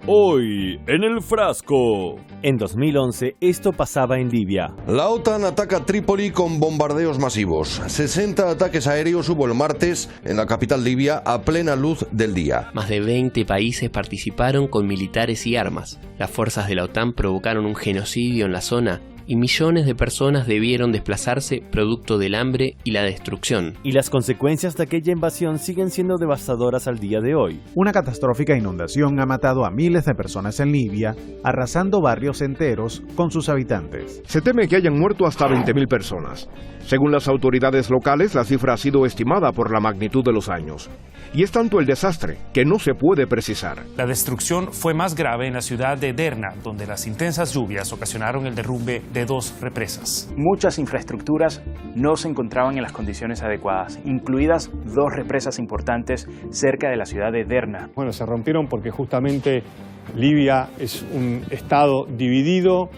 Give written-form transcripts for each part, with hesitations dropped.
Hoy en el frasco. En 2011 esto pasaba en Libia. La OTAN ataca Trípoli con bombardeos masivos. 60 ataques aéreos hubo el martes en la capital libia a plena luz del día. Más de 20 países participaron con militares y armas. Las fuerzas de la OTAN provocaron un genocidio en la zona y millones de personas debieron desplazarse producto del hambre y la destrucción. Y las consecuencias de aquella invasión siguen siendo devastadoras al día de hoy. Una catastrófica inundación ha matado a miles de personas en Libia, arrasando barrios enteros con sus habitantes. Se teme que hayan muerto hasta 20.000 personas. Según las autoridades locales, la cifra ha sido estimada por la magnitud de los daños. Y es tanto el desastre que no se puede precisar. La destrucción fue más grave en la ciudad de Derna, donde las intensas lluvias ocasionaron el derrumbe de 2 represas. Muchas infraestructuras no se encontraban en las condiciones adecuadas, incluidas 2 represas importantes cerca de la ciudad de Derna. Bueno, se rompieron porque justamente Libia es un estado dividido,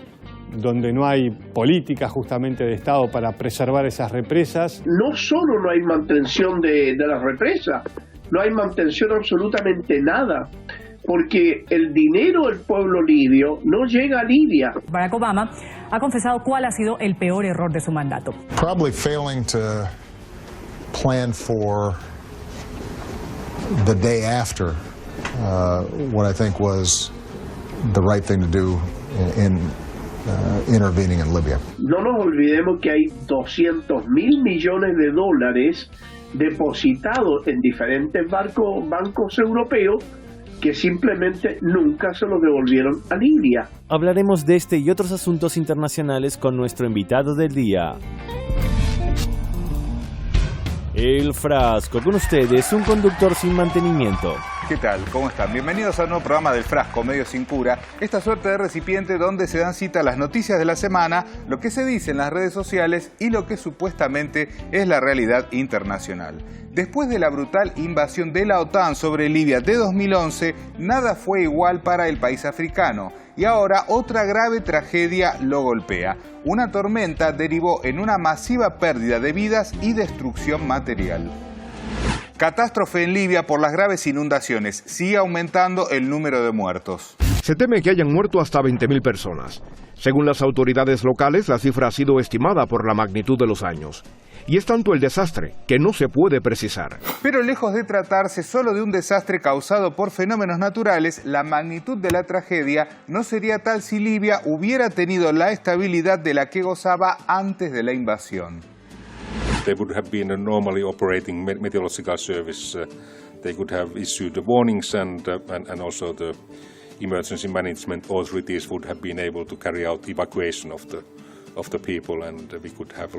donde no hay política justamente de Estado para preservar esas represas. No solo no hay mantención de la represa, no hay mantención absolutamente nada, porque el dinero del pueblo libio no llega a Libia. Barack Obama ha confesado cuál ha sido el peor error de su mandato. Probably failing to plan for the day after what I think was the right thing to do in intervening in Libya. No nos olvidemos que hay 200.000 millones de dólares depositados en diferentes bancos europeos que simplemente nunca se los devolvieron a Libia. Hablaremos de este y otros asuntos internacionales con nuestro invitado del día. El frasco, con ustedes, un conductor sin mantenimiento. ¿Qué tal? ¿Cómo están? Bienvenidos al nuevo programa del Frasco, Medio Sin Cura. Esta suerte de recipiente donde se dan cita las noticias de la semana, lo que se dice en las redes sociales y lo que supuestamente es la realidad internacional. Después de la brutal invasión de la OTAN sobre Libia de 2011, nada fue igual para el país africano. Y ahora otra grave tragedia lo golpea. Una tormenta derivó en una masiva pérdida de vidas y destrucción material. Catástrofe en Libia por las graves inundaciones. Sigue aumentando el número de muertos. Se teme que hayan muerto hasta 20.000 personas. Según las autoridades locales, la cifra ha sido estimada por la magnitud de los daños. Y es tanto el desastre que no se puede precisar. Pero lejos de tratarse solo de un desastre causado por fenómenos naturales, la magnitud de la tragedia no sería tal si Libia hubiera tenido la estabilidad de la que gozaba antes de la invasión. They would have been a normally operating meteorological service. They could have issued the warnings and also the emergency management authorities would have been able to carry out evacuation of the people, and we could have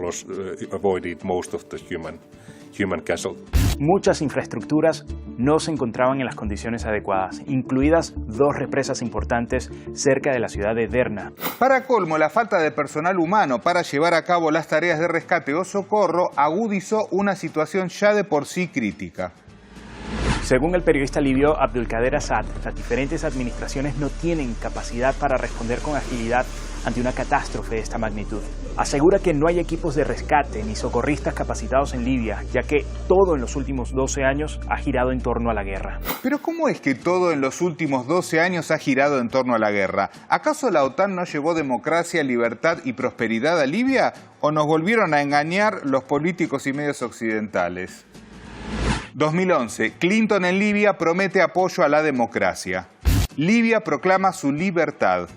avoided most of the human casualties. Muchas infraestructuras no se encontraban en las condiciones adecuadas, incluidas 2 represas importantes cerca de la ciudad de Derna. Para colmo, la falta de personal humano para llevar a cabo las tareas de rescate o socorro agudizó una situación ya de por sí crítica. Según el periodista libio Abdulkader Assad, las diferentes administraciones no tienen capacidad para responder con agilidad ante una catástrofe de esta magnitud. Asegura que no hay equipos de rescate ni socorristas capacitados en Libia, ya que todo en los últimos 12 años ha girado en torno a la guerra. Pero ¿cómo es que todo en los últimos 12 años ha girado en torno a la guerra? ¿Acaso la OTAN no llevó democracia, libertad y prosperidad a Libia? ¿O nos volvieron a engañar los políticos y medios occidentales? 2011. Clinton en Libia promete apoyo a la democracia. Libia proclama su libertad.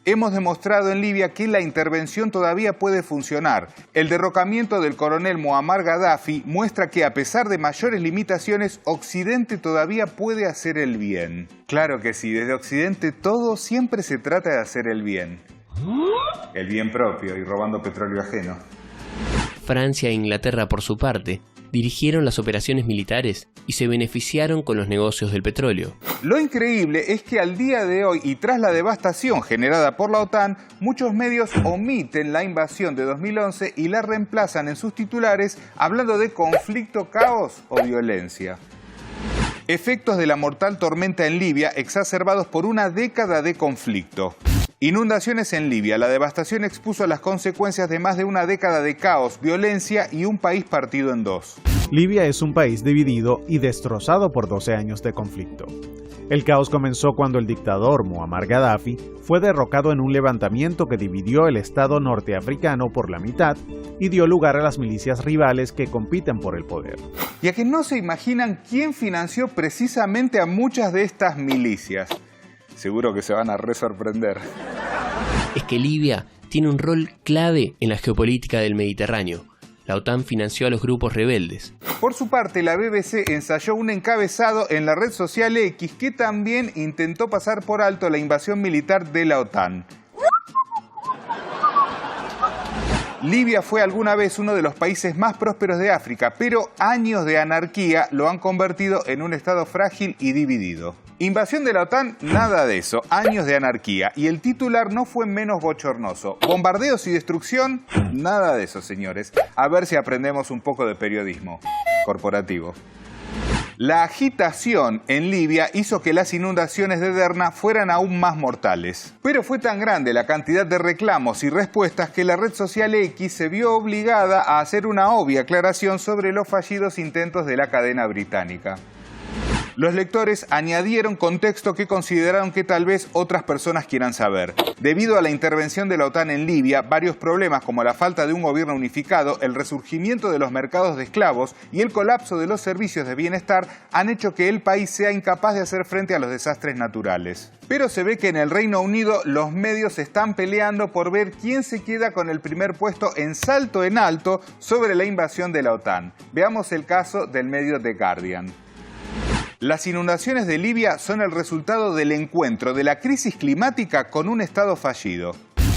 Hemos demostrado en Libia que la intervención todavía puede funcionar. El derrocamiento del coronel Muammar Gaddafi muestra que a pesar de mayores limitaciones, Occidente todavía puede hacer el bien. Claro que sí, desde Occidente todo siempre se trata de hacer el bien. El bien propio y robando petróleo ajeno. Francia e Inglaterra, por su parte, dirigieron las operaciones militares y se beneficiaron con los negocios del petróleo. Lo increíble es que al día de hoy y tras la devastación generada por la OTAN, muchos medios omiten la invasión de 2011 y la reemplazan en sus titulares hablando de conflicto, caos o violencia. Efectos de la mortal tormenta en Libia exacerbados por una década de conflicto. Inundaciones en Libia. La devastación expuso las consecuencias de más de una década de caos, violencia y un país partido en 2. Libia es un país dividido y destrozado por 12 años de conflicto. El caos comenzó cuando el dictador Muammar Gaddafi fue derrocado en un levantamiento que dividió el Estado norteafricano por la mitad y dio lugar a las milicias rivales que compiten por el poder. Y a que no se imaginan quién financió precisamente a muchas de estas milicias. Seguro que se van a resorprender. Es que Libia tiene un rol clave en la geopolítica del Mediterráneo. La OTAN financió a los grupos rebeldes. Por su parte, la BBC ensayó un encabezado en la red social X que también intentó pasar por alto la invasión militar de la OTAN. Libia fue alguna vez uno de los países más prósperos de África, pero años de anarquía lo han convertido en un estado frágil y dividido. Invasión de la OTAN, nada de eso, años de anarquía. Y el titular no fue menos bochornoso. Bombardeos y destrucción, nada de eso, señores. A ver si aprendemos un poco de periodismo corporativo. La agitación en Libia hizo que las inundaciones de Derna fueran aún más mortales. Pero fue tan grande la cantidad de reclamos y respuestas que la red social X se vio obligada a hacer una obvia aclaración sobre los fallidos intentos de la cadena británica. Los lectores añadieron contexto que consideraron que tal vez otras personas quieran saber. Debido a la intervención de la OTAN en Libia, varios problemas como la falta de un gobierno unificado, el resurgimiento de los mercados de esclavos y el colapso de los servicios de bienestar han hecho que el país sea incapaz de hacer frente a los desastres naturales. Pero se ve que en el Reino Unido los medios están peleando por ver quién se queda con el primer puesto en salto en alto sobre la invasión de la OTAN. Veamos el caso del medio The Guardian. Las inundaciones de Libia son el resultado del encuentro de la crisis climática con un Estado fallido.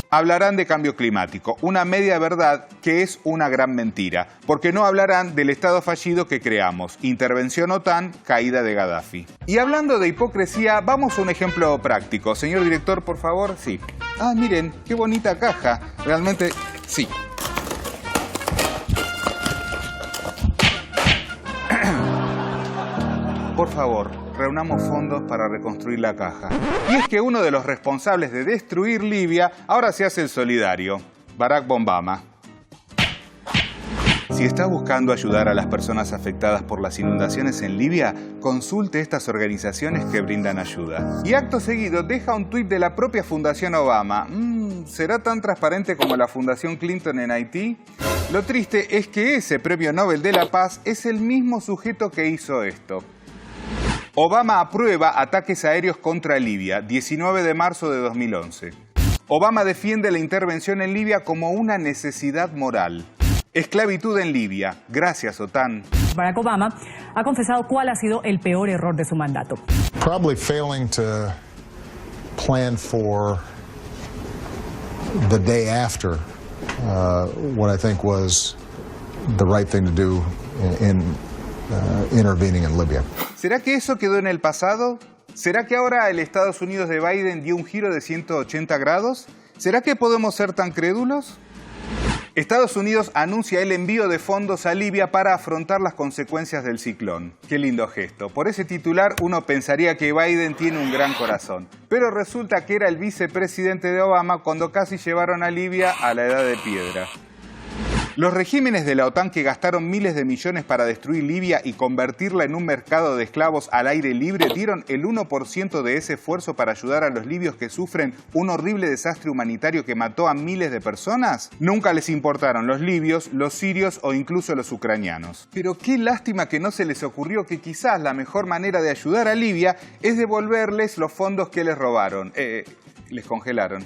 Hablarán de cambio climático, una media verdad que es una gran mentira, porque no hablarán del Estado fallido que creamos, intervención OTAN, caída de Gaddafi. Y hablando de hipocresía, vamos a un ejemplo práctico. Señor director, por favor, sí. Ah, miren, qué bonita caja, realmente sí. Por favor, reunamos fondos para reconstruir la caja. Y es que uno de los responsables de destruir Libia ahora se hace el solidario, Barack Obama. Si está buscando ayudar a las personas afectadas por las inundaciones en Libia, consulte estas organizaciones que brindan ayuda. Y acto seguido deja un tuit de la propia Fundación Obama. ¿Será tan transparente como la Fundación Clinton en Haití? Lo triste es que ese premio Nobel de la Paz es el mismo sujeto que hizo esto. Obama aprueba ataques aéreos contra Libia, 19 de marzo de 2011. Obama defiende la intervención en Libia como una necesidad moral. Esclavitud en Libia. Gracias, OTAN. Barack Obama ha confesado cuál ha sido el peor error de su mandato. Probably failing to plan for the day after what I think was the right thing to do in intervening in Libya. ¿Será que eso quedó en el pasado? ¿Será que ahora el Estados Unidos de Biden dio un giro de 180 grados? ¿Será que podemos ser tan crédulos? Estados Unidos anuncia el envío de fondos a Libia para afrontar las consecuencias del ciclón. Qué lindo gesto. Por ese titular uno pensaría que Biden tiene un gran corazón. Pero resulta que era el vicepresidente de Obama cuando casi llevaron a Libia a la edad de piedra. Los regímenes de la OTAN que gastaron miles de millones para destruir Libia y convertirla en un mercado de esclavos al aire libre dieron el 1% de ese esfuerzo para ayudar a los libios que sufren un horrible desastre humanitario que mató a miles de personas. Nunca les importaron los libios, los sirios o incluso los ucranianos. Pero qué lástima que no se les ocurrió que quizás la mejor manera de ayudar a Libia es devolverles los fondos que les robaron. Les congelaron.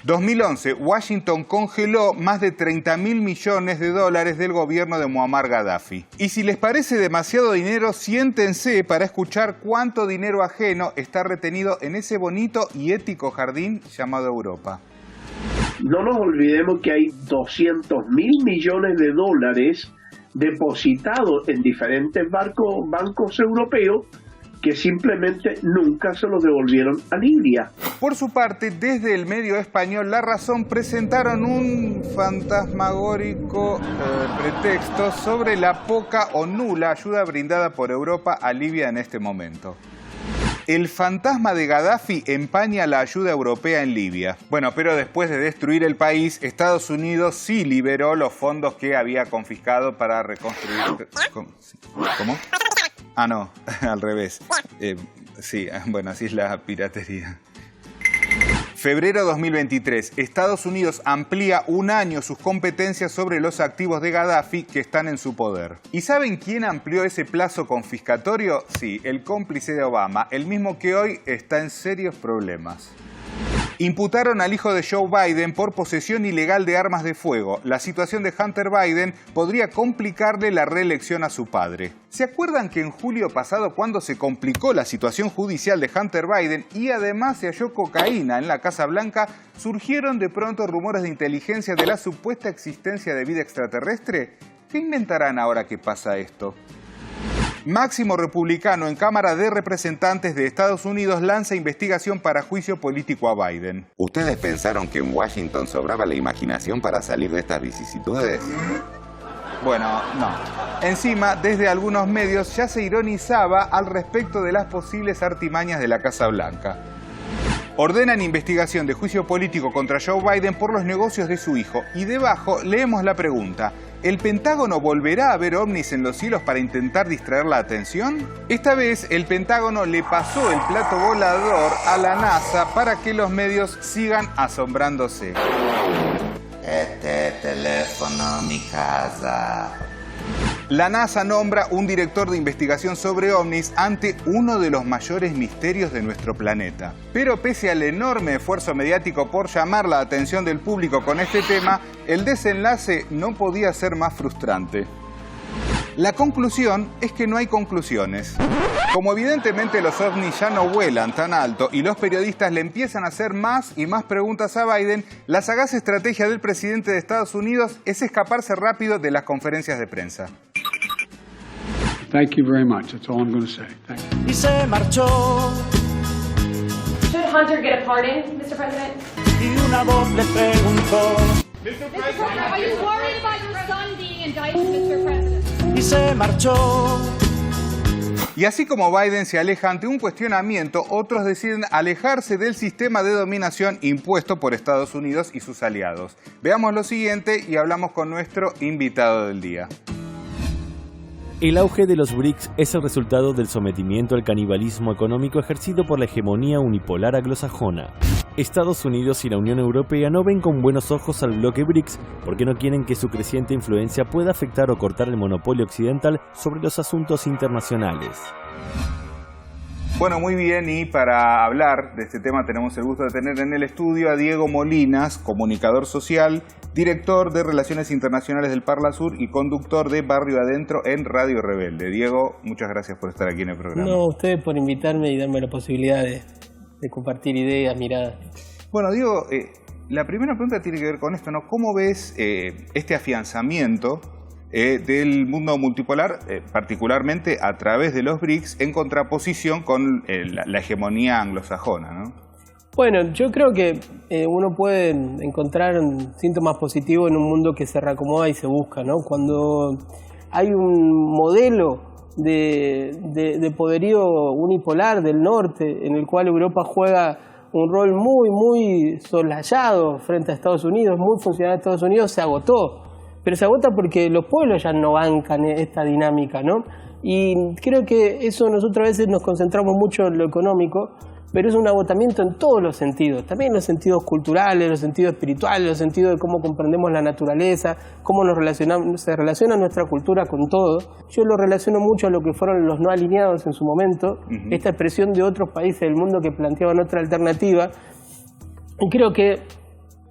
2011, Washington congeló más de 30.000 millones de dólares del gobierno de Muammar Gaddafi. Y si les parece demasiado dinero, siéntense para escuchar cuánto dinero ajeno está retenido en ese bonito y ético jardín llamado Europa. No nos olvidemos que hay 200.000 millones de dólares depositados en diferentes bancos europeos que simplemente nunca se los devolvieron a Libia. Por su parte, desde el medio español La Razón presentaron un fantasmagórico pretexto sobre la poca o nula ayuda brindada por Europa a Libia en este momento. El fantasma de Gaddafi empaña la ayuda europea en Libia. Bueno, pero después de destruir el país, Estados Unidos sí liberó los fondos que había confiscado para reconstruir... ¿Cómo? Ah, no, al revés. Sí, bueno, así es la piratería. Febrero 2023. Estados Unidos amplía un año sus competencias sobre los activos de Gaddafi que están en su poder. ¿Y saben quién amplió ese plazo confiscatorio? Sí, el cómplice de Obama, el mismo que hoy está en serios problemas. Imputaron al hijo de Joe Biden por posesión ilegal de armas de fuego. La situación de Hunter Biden podría complicarle la reelección a su padre. ¿Se acuerdan que en julio pasado, cuando se complicó la situación judicial de Hunter Biden y además se halló cocaína en la Casa Blanca, surgieron de pronto rumores de inteligencia de la supuesta existencia de vida extraterrestre? ¿Qué inventarán ahora que pasa esto? Máximo republicano en Cámara de Representantes de Estados Unidos lanza investigación para juicio político a Biden. ¿Ustedes pensaron que en Washington sobraba la imaginación para salir de estas vicisitudes? Bueno, no. Encima, desde algunos medios ya se ironizaba al respecto de las posibles artimañas de la Casa Blanca. Ordenan investigación de juicio político contra Joe Biden por los negocios de su hijo. Y debajo leemos la pregunta: ¿el Pentágono volverá a ver ovnis en los cielos para intentar distraer la atención? Esta vez el Pentágono le pasó el plato volador a la NASA para que los medios sigan asombrándose. Este teléfono, mi casa. La NASA nombra un director de investigación sobre ovnis ante uno de los mayores misterios de nuestro planeta. Pero pese al enorme esfuerzo mediático por llamar la atención del público con este tema, el desenlace no podía ser más frustrante. La conclusión es que no hay conclusiones. Como evidentemente los ovnis ya no vuelan tan alto y los periodistas le empiezan a hacer más y más preguntas a Biden, la sagaz estrategia del presidente de Estados Unidos es escaparse rápido de las conferencias de prensa. Thank you very much. That's all I'm going to say. Thank you. Y se marchó. Should Hunter get a pardon, Mr. President? Y una voz le preguntó. Mr. President, are you worried about your son being indicted, Mr. President? Y se marchó. Y así como Biden se aleja ante un cuestionamiento, otros deciden alejarse del sistema de dominación impuesto por Estados Unidos y sus aliados. Veamos lo siguiente y hablamos con nuestro invitado del día. El auge de los BRICS es el resultado del sometimiento al canibalismo económico ejercido por la hegemonía unipolar anglosajona. Estados Unidos y la Unión Europea no ven con buenos ojos al bloque BRICS porque no quieren que su creciente influencia pueda afectar o cortar el monopolio occidental sobre los asuntos internacionales. Bueno, muy bien, y para hablar de este tema tenemos el gusto de tener en el estudio a Diego Molinas, comunicador social, director de Relaciones Internacionales del Parla Sur y conductor de Barrio Adentro en Radio Rebelde. Diego, muchas gracias por estar aquí en el programa. No, a ustedes por invitarme y darme la posibilidad de compartir ideas, miradas. Bueno, Diego, la primera pregunta tiene que ver con esto, ¿no? ¿Cómo ves este afianzamiento del mundo multipolar, particularmente a través de los BRICS, en contraposición con la hegemonía anglosajona, ¿no? Bueno, yo creo que uno puede encontrar síntomas positivos en un mundo que se reacomoda y se busca, ¿no? Cuando hay un modelo de poderío unipolar del norte, en el cual Europa juega un rol muy soslayado frente a Estados Unidos, muy funcional a Estados Unidos, se agotó. Pero se agota porque los pueblos ya no bancan esta dinámica, ¿no? Y creo que eso nosotros a veces nos concentramos mucho en lo económico, pero es un agotamiento en todos los sentidos, también en los sentidos culturales, en los sentidos espirituales, en los sentidos de cómo comprendemos la naturaleza, cómo se relaciona nuestra cultura con todo. Yo lo relaciono mucho a lo que fueron los no alineados en su momento, esta expresión de otros países del mundo que planteaban otra alternativa. Y creo que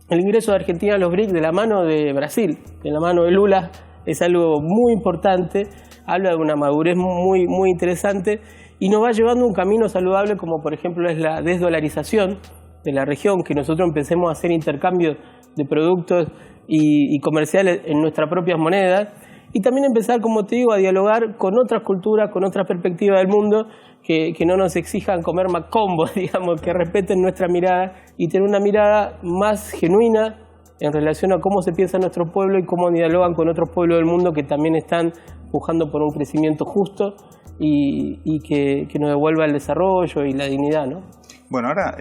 el ingreso de Argentina a los BRICS de la mano de Brasil, de la mano de Lula, es algo muy importante, habla de una madurez muy interesante y nos va llevando un camino saludable como por ejemplo es la desdolarización de la región, que nosotros empecemos a hacer intercambios de productos y comerciales en nuestras propias monedas y también empezar, como te digo, a dialogar con otras culturas, con otras perspectivas del mundo que no nos exijan comer macombo, digamos, que respeten nuestra mirada y tener una mirada más genuina en relación a cómo se piensa nuestro pueblo y cómo dialogan con otros pueblos del mundo que también están pujando por un crecimiento justo y que nos devuelva el desarrollo y la dignidad, ¿no? Bueno, ahora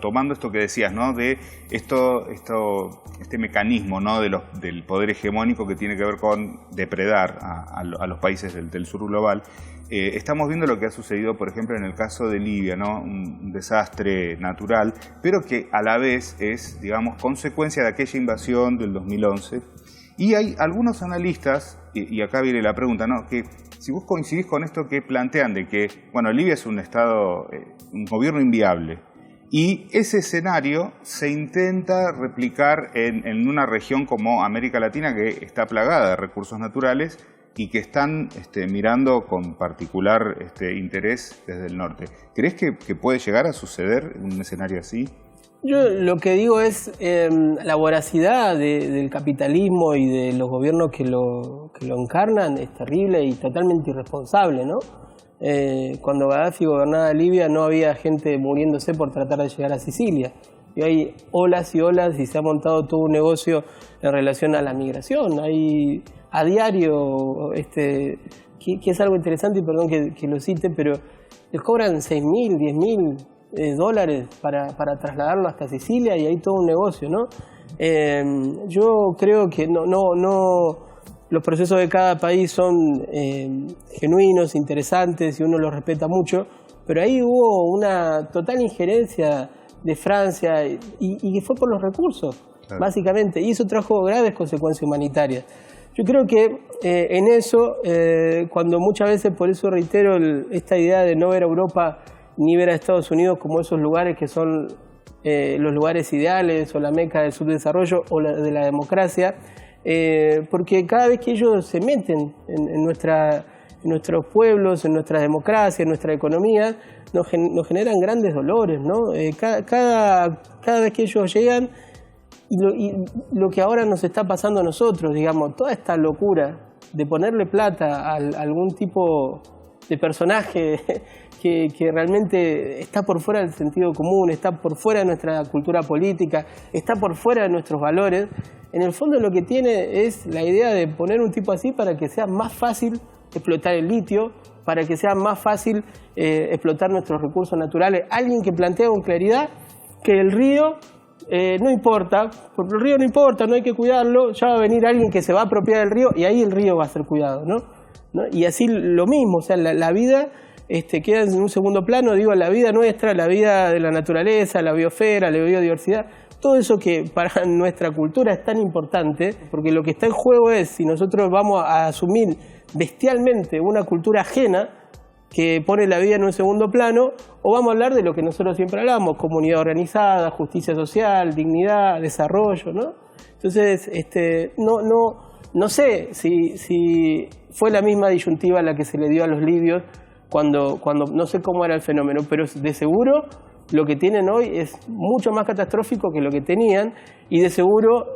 tomando esto que decías, ¿no? De este mecanismo, ¿no? Del poder hegemónico que tiene que ver con depredar a los países del sur global. Estamos viendo lo que ha sucedido, por ejemplo, en el caso de Libia, ¿no? Un desastre natural, pero que a la vez es, digamos, consecuencia de aquella invasión del 2011. Y hay algunos analistas, y acá viene la pregunta, ¿no? Que si vos coincidís con esto que plantean de que, bueno, Libia es un estado, un gobierno inviable, y ese escenario se intenta replicar en una región como América Latina, que está plagada de recursos naturales y que están mirando con particular interés desde el norte. ¿Crees que puede llegar a suceder un escenario así? Yo lo que digo es la voracidad del capitalismo y de los gobiernos que lo encarnan es terrible y totalmente irresponsable, ¿no? Cuando Gaddafi gobernaba Libia no había gente muriéndose por tratar de llegar a Sicilia. Y hay olas y olas y se ha montado todo un negocio en relación a la migración. Hay a diario, que es algo interesante, y perdón que lo cite, pero les cobran 6.000, 10.000 dólares para trasladarlo hasta Sicilia y hay todo un negocio, ¿no? Yo creo que los procesos de cada país son genuinos, interesantes y uno los respeta mucho, pero ahí hubo una total injerencia de Francia y que fue por los recursos, claro, básicamente, y eso trajo graves consecuencias humanitarias. Yo creo que en eso, cuando muchas veces, por eso reitero esta idea de no ver a Europa ni ver a Estados Unidos como esos lugares que son los lugares ideales o la meca del subdesarrollo o de la democracia, porque cada vez que ellos se meten en nuestros pueblos, en nuestra democracia, en nuestra economía, nos generan grandes dolores, ¿no? Cada vez que ellos llegan, y lo que ahora nos está pasando a nosotros, digamos, toda esta locura de ponerle plata a algún tipo de personaje que realmente está por fuera del sentido común, está por fuera de nuestra cultura política, está por fuera de nuestros valores, en el fondo lo que tiene es la idea de poner un tipo así para que sea más fácil explotar el litio, para que sea más fácil explotar nuestros recursos naturales. Alguien que plantea con claridad que el río no importa, porque el río no importa, no hay que cuidarlo, ya va a venir alguien que se va a apropiar del río y ahí el río va a ser cuidado, ¿no? Y así lo mismo, o sea, la vida queda en un segundo plano, digo, la vida nuestra, la vida de la naturaleza, la biosfera, la biodiversidad, todo eso que para nuestra cultura es tan importante, porque lo que está en juego es si nosotros vamos a asumir bestialmente una cultura ajena que pone la vida en un segundo plano, o vamos a hablar de lo que nosotros siempre hablamos, comunidad organizada, justicia social, dignidad, desarrollo, ¿no? Entonces, no sé si fue la misma disyuntiva la que se le dio a los libios cuando no sé cómo era el fenómeno, pero de seguro lo que tienen hoy es mucho más catastrófico que lo que tenían, y de seguro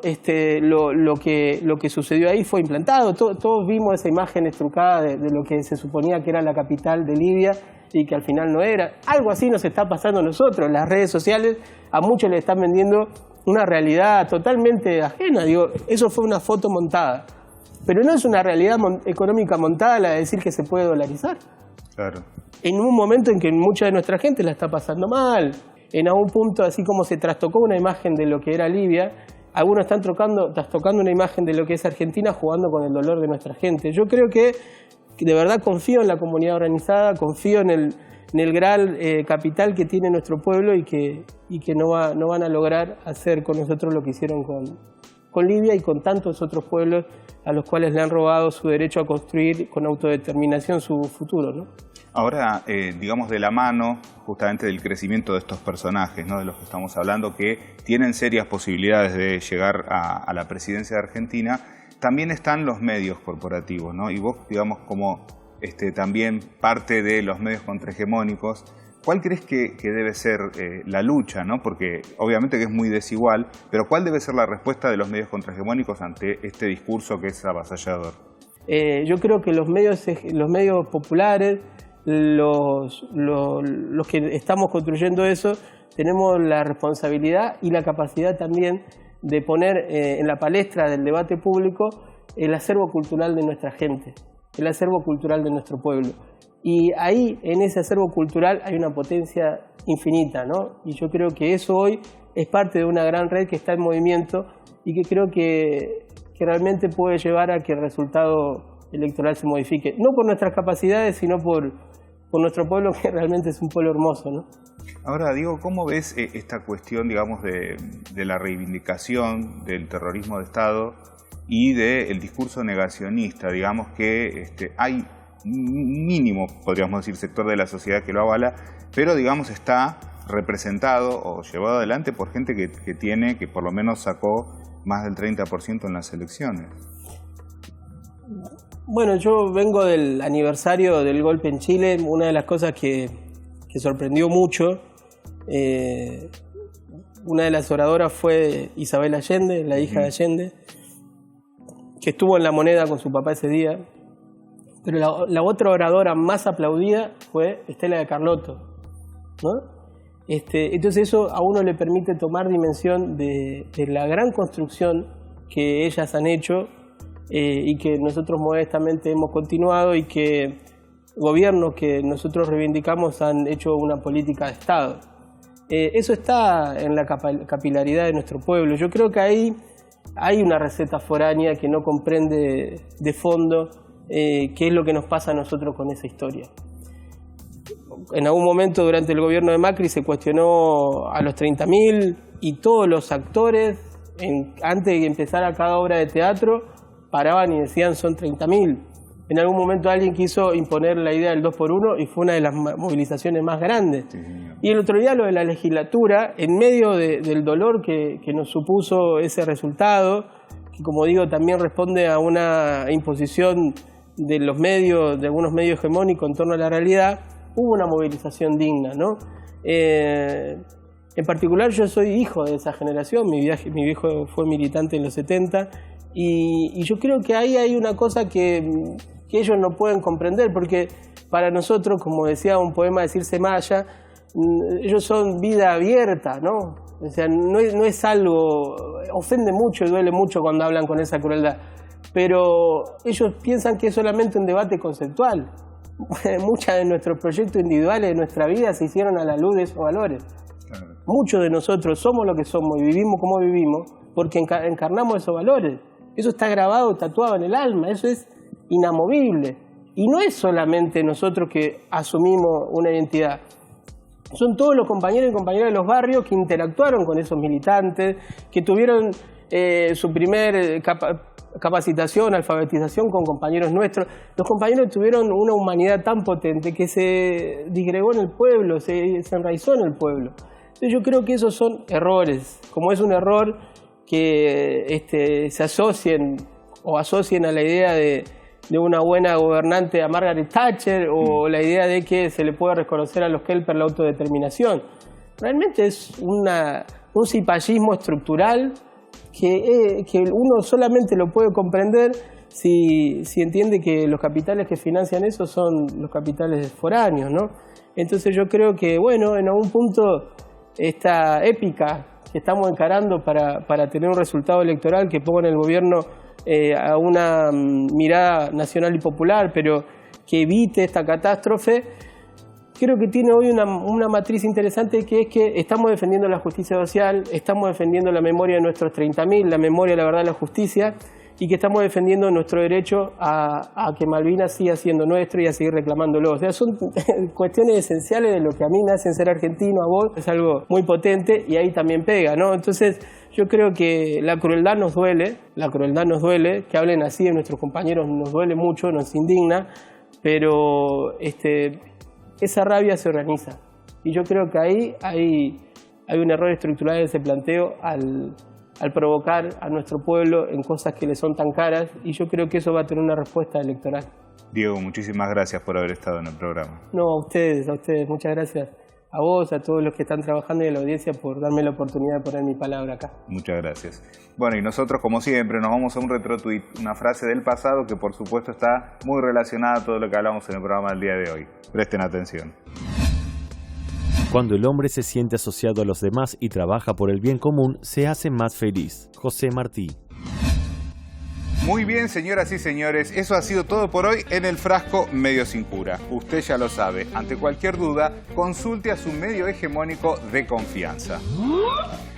lo que sucedió ahí fue implantado. Todos vimos esa imagen estrucada de lo que se suponía que era la capital de Libia y que al final no era. Algo así nos está pasando a nosotros. Las redes sociales a muchos les están vendiendo una realidad totalmente ajena. Digo, eso fue una foto montada, pero no es una realidad económica montada la de decir que se puede dolarizar. Claro. En un momento en que mucha de nuestra gente la está pasando mal, en algún punto, así como se trastocó una imagen de lo que era Libia, algunos están trastocando una imagen de lo que es Argentina, jugando con el dolor de nuestra gente. Yo creo que de verdad confío en la comunidad organizada, confío en el gran capital que tiene nuestro pueblo y que no van a lograr hacer con nosotros lo que hicieron con Libia y con tantos otros pueblos a los cuales le han robado su derecho a construir con autodeterminación su futuro, ¿no? Ahora, digamos, de la mano justamente del crecimiento de estos personajes, ¿no?, de los que estamos hablando, que tienen serias posibilidades de llegar a la presidencia de Argentina, también están los medios corporativos, ¿no? Y vos, digamos, como también parte de los medios contrahegemónicos, ¿cuál crees que debe ser la lucha, ¿no? Porque obviamente que es muy desigual, pero ¿cuál debe ser la respuesta de los medios contrahegemónicos ante este discurso que es avasallador? Yo creo que los medios populares, los que estamos construyendo eso, tenemos la responsabilidad y la capacidad también de poner en la palestra del debate público el acervo cultural de nuestra gente. el acervo cultural de nuestro pueblo. Y ahí, en ese acervo cultural, hay una potencia infinita, ¿no? Y yo creo que eso hoy es parte de una gran red que está en movimiento y que creo que realmente puede llevar a que el resultado electoral se modifique. No por nuestras capacidades, sino por nuestro pueblo, que realmente es un pueblo hermoso, ¿no? Ahora, Diego, ¿cómo ves esta cuestión, digamos, de la reivindicación del terrorismo de Estado y del discurso negacionista? Digamos que hay un mínimo, podríamos decir, sector de la sociedad que lo avala, pero, digamos, está representado o llevado adelante por gente que por lo menos sacó más del 30% en las elecciones. Bueno, yo vengo del aniversario del golpe en Chile. Una de las cosas que sorprendió mucho, una de las oradoras fue Isabel Allende, la hija de Allende, que estuvo en La Moneda con su papá ese día. Pero la otra oradora más aplaudida fue Estela de Carlotto, ¿no? Entonces eso a uno le permite tomar dimensión de la gran construcción que ellas han hecho y que nosotros modestamente hemos continuado, y que gobiernos que nosotros reivindicamos han hecho una política de Estado. Eso está en la capilaridad de nuestro pueblo. Yo creo que ahí hay una receta foránea que no comprende de fondo qué es lo que nos pasa a nosotros con esa historia. En algún momento durante el gobierno de Macri se cuestionó a los 30.000 y todos los actores, antes de empezar a cada obra de teatro, paraban y decían son 30.000. En algún momento alguien quiso imponer la idea del 2x1 y fue una de las movilizaciones más grandes. Sí. Y el otro día lo de la legislatura, en medio del dolor que nos supuso ese resultado, que como digo también responde a una imposición de los medios, de algunos medios hegemónicos en torno a la realidad, hubo una movilización digna, ¿no? En particular yo soy hijo de esa generación, mi viejo fue militante en los 70, y yo creo que ahí hay una cosa que ellos no pueden comprender, porque para nosotros, como decía un poema de Circe Maya, ellos son vida abierta, ¿no? O sea, no es algo, ofende mucho y duele mucho cuando hablan con esa crueldad, pero ellos piensan que es solamente un debate conceptual. Muchos de nuestros proyectos individuales de nuestra vida se hicieron a la luz de esos valores. Claro. Muchos de nosotros somos lo que somos y vivimos como vivimos porque encarnamos esos valores. Eso está grabado, tatuado en el alma, eso es inamovible. Y no es solamente nosotros que asumimos una identidad. Son todos los compañeros y compañeras de los barrios que interactuaron con esos militantes, que tuvieron su primer capacitación, alfabetización con compañeros nuestros. Los compañeros tuvieron una humanidad tan potente que se disgregó en el pueblo, se enraizó en el pueblo. Entonces yo creo que esos son errores, como es un error que se asocien a la idea de una buena gobernante a Margaret Thatcher o la idea de que se le pueda reconocer a los Kelper la autodeterminación. Realmente es un cipallismo estructural que uno solamente lo puede comprender si entiende que los capitales que financian eso son los capitales foráneos, ¿no? Entonces yo creo que, bueno, en algún punto esta épica que estamos encarando para tener un resultado electoral que ponga en el gobierno a una mirada nacional y popular, pero que evite esta catástrofe, creo que tiene hoy una matriz interesante, que es que estamos defendiendo la justicia social, estamos defendiendo la memoria de nuestros 30.000, la memoria, la verdad, la justicia, y que estamos defendiendo nuestro derecho a que Malvinas siga siendo nuestro y a seguir reclamándolo. O sea, son cuestiones esenciales de lo que a mí me hacen ser argentino, a vos, es algo muy potente y ahí también pega, ¿no? Entonces, yo creo que la crueldad nos duele, que hablen así de nuestros compañeros nos duele mucho, nos indigna, pero esa rabia se organiza. Y yo creo que ahí hay un error estructural en ese planteo al provocar a nuestro pueblo en cosas que le son tan caras, y yo creo que eso va a tener una respuesta electoral. Diego, muchísimas gracias por haber estado en el programa. No, a ustedes, muchas gracias. A vos, a todos los que están trabajando y a la audiencia por darme la oportunidad de poner mi palabra acá. Muchas gracias. Bueno, y nosotros, como siempre, nos vamos a un retrotweet, una frase del pasado que por supuesto está muy relacionada a todo lo que hablamos en el programa del día de hoy. Presten atención. Cuando el hombre se siente asociado a los demás y trabaja por el bien común, se hace más feliz. José Martí. Muy bien, señoras y señores, eso ha sido todo por hoy en El Frasco Medio Sin Cura. Usted ya lo sabe, ante cualquier duda, consulte a su medio hegemónico de confianza.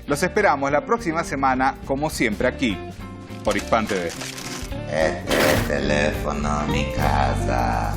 Los esperamos la próxima semana, como siempre, aquí, por Hispan TV. Este es el teléfono, mi casa.